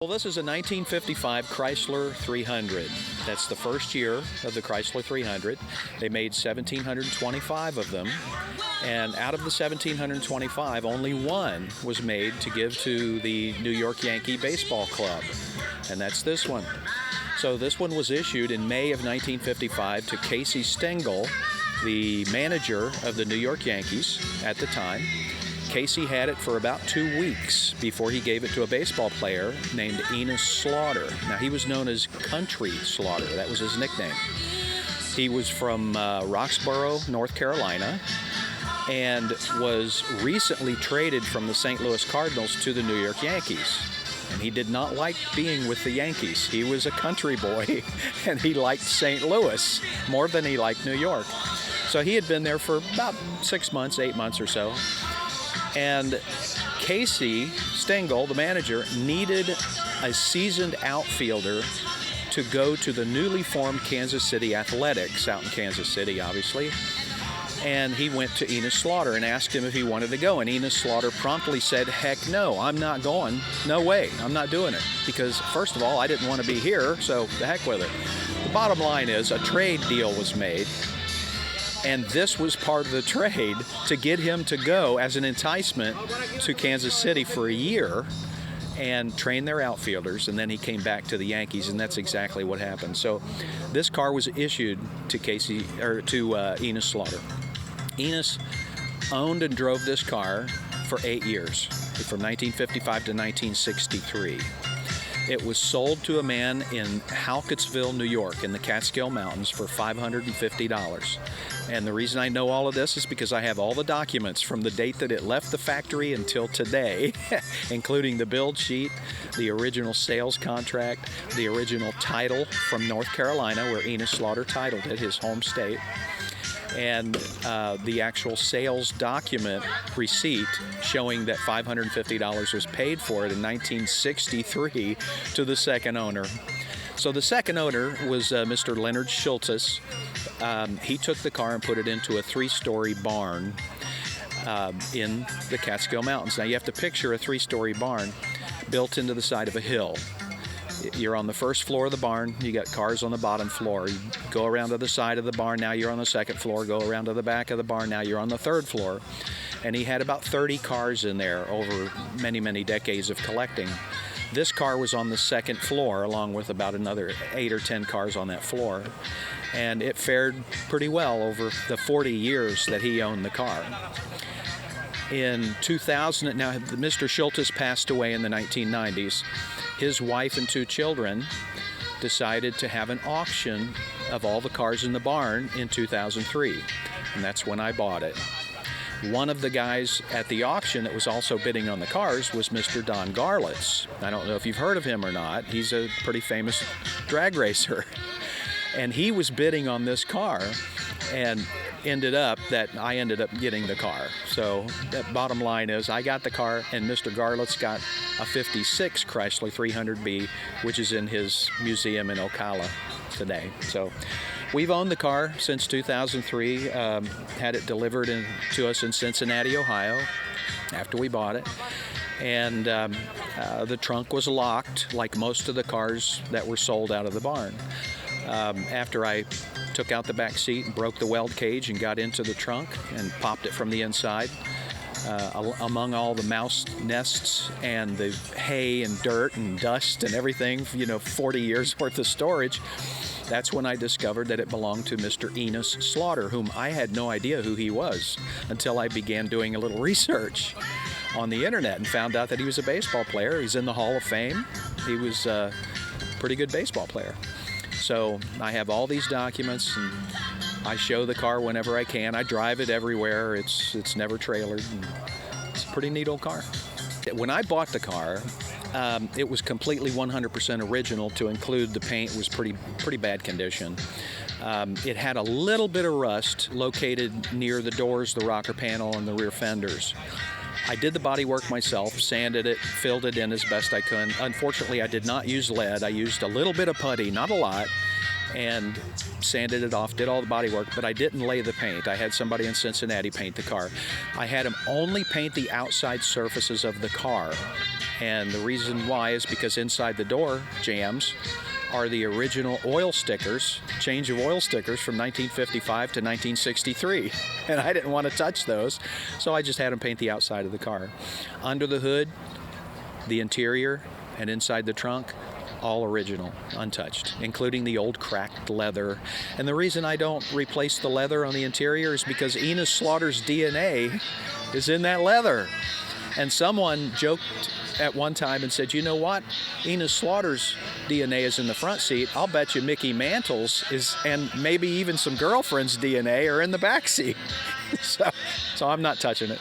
this is a 1955 Chrysler 300. That's the first year of the Chrysler 300. They made 1,725 of them, and out of the 1,725, only one was made to give to the New York Yankee Baseball Club, and that's this one. So this one was issued in May of 1955 to Casey Stengel, the manager of the New York Yankees at the time. Casey had it for about 2 weeks before he gave it to a baseball player named Enos Slaughter. Now, he was known as Country Slaughter. That was his nickname. He was from Roxborough, North Carolina, and was recently traded from the St. Louis Cardinals to the New York Yankees. And he did not like being with the Yankees. He was a country boy, and he liked St. Louis more than he liked New York. So he had been there for about 6 months, 8 months or so. And Casey Stengel, the manager, needed a seasoned outfielder to go to the newly formed Kansas City Athletics, out in Kansas City, obviously. And he went to Enos Slaughter and asked him if he wanted to go. And Enos Slaughter promptly said, heck no, I'm not going. No way, I'm not doing it. Because, first of all, I didn't want to be here, so the heck with it. The bottom line is a trade deal was made. And this was part of the trade to get him to go as an enticement to Kansas City for a year and train their outfielders, and then he came back to the Yankees, and that's exactly what happened. So this car was issued to Enos Slaughter. Enos owned and drove this car for 8 years, from 1955 to 1963. It was sold to a man in Halkettsville, New York, in the Catskill Mountains for $550. And the reason I know all of this is because I have all the documents from the date that it left the factory until today, including the build sheet, the original sales contract, the original title from North Carolina, where Enos Slaughter titled it, his home state, and the actual sales document receipt showing that $550 was paid for it in 1963 to the second owner. So the second owner was Mr. Leonard Schultes. He took the car and put it into a 3-story barn in the Catskill Mountains. Now you have to picture a 3-story barn built into the side of a hill. You're on the first floor of the barn, you got cars on the bottom floor. You go around to the side of the barn, now you're on the second floor. Go around to the back of the barn, now you're on the third floor. And he had about 30 cars in there over many, many decades of collecting. This car was on the second floor, along with about another 8 or 10 cars on that floor. And it fared pretty well over the 40 years that he owned the car. In 2000, now Mr. Schultes passed away in the 1990s. His wife and 2 children decided to have an auction of all the cars in the barn in 2003, and that's when I bought it. One of the guys at the auction that was also bidding on the cars was Mr. Don Garlitz. I don't know if you've heard of him or not. He's a pretty famous drag racer. And he was bidding on this car, and I ended up getting the car. So that bottom line is I got the car, and Mr. Garlitz got a 56 Chrysler 300B, which is in his museum in Ocala today. So we've owned the car since 2003, had it delivered to us in Cincinnati, Ohio, after we bought it. And the trunk was locked, like most of the cars that were sold out of the barn. After I took out the back seat and broke the weld cage and got into the trunk and popped it from the inside, among all the mouse nests and the hay and dirt and dust and everything, 40 years worth of storage, that's when I discovered that it belonged to Mr. Enos Slaughter, whom I had no idea who he was until I began doing a little research on the internet and found out that he was a baseball player. He's in the Hall of Fame. He was a pretty good baseball player. So I have all these documents, and I show the car whenever I can. I drive it everywhere. It's never trailered. And it's a pretty neat old car. When I bought the car, it was completely 100% original. To include the paint was pretty bad condition. It had a little bit of rust located near the doors, the rocker panel, and the rear fenders. I did the body work myself, sanded it, filled it in as best I could. Unfortunately, I did not use lead. I used a little bit of putty, not a lot, and sanded it off, did all the body work, but I didn't lay the paint. I had somebody in Cincinnati paint the car. I had him only paint the outside surfaces of the car, And the reason why is because inside the door jambs are the original oil stickers, change of oil stickers from 1955 to 1963. And I didn't want to touch those, so I just had them paint the outside of the car. Under the hood, the interior, and inside the trunk, all original, untouched, including the old cracked leather. And the reason I don't replace the leather on the interior is because Enos Slaughter's DNA is in that leather. And someone joked at one time and said, you know what? Enos Slaughter's DNA is in the front seat. I'll bet you Mickey Mantle's is, and maybe even some girlfriend's DNA are in the back seat. So I'm not touching it.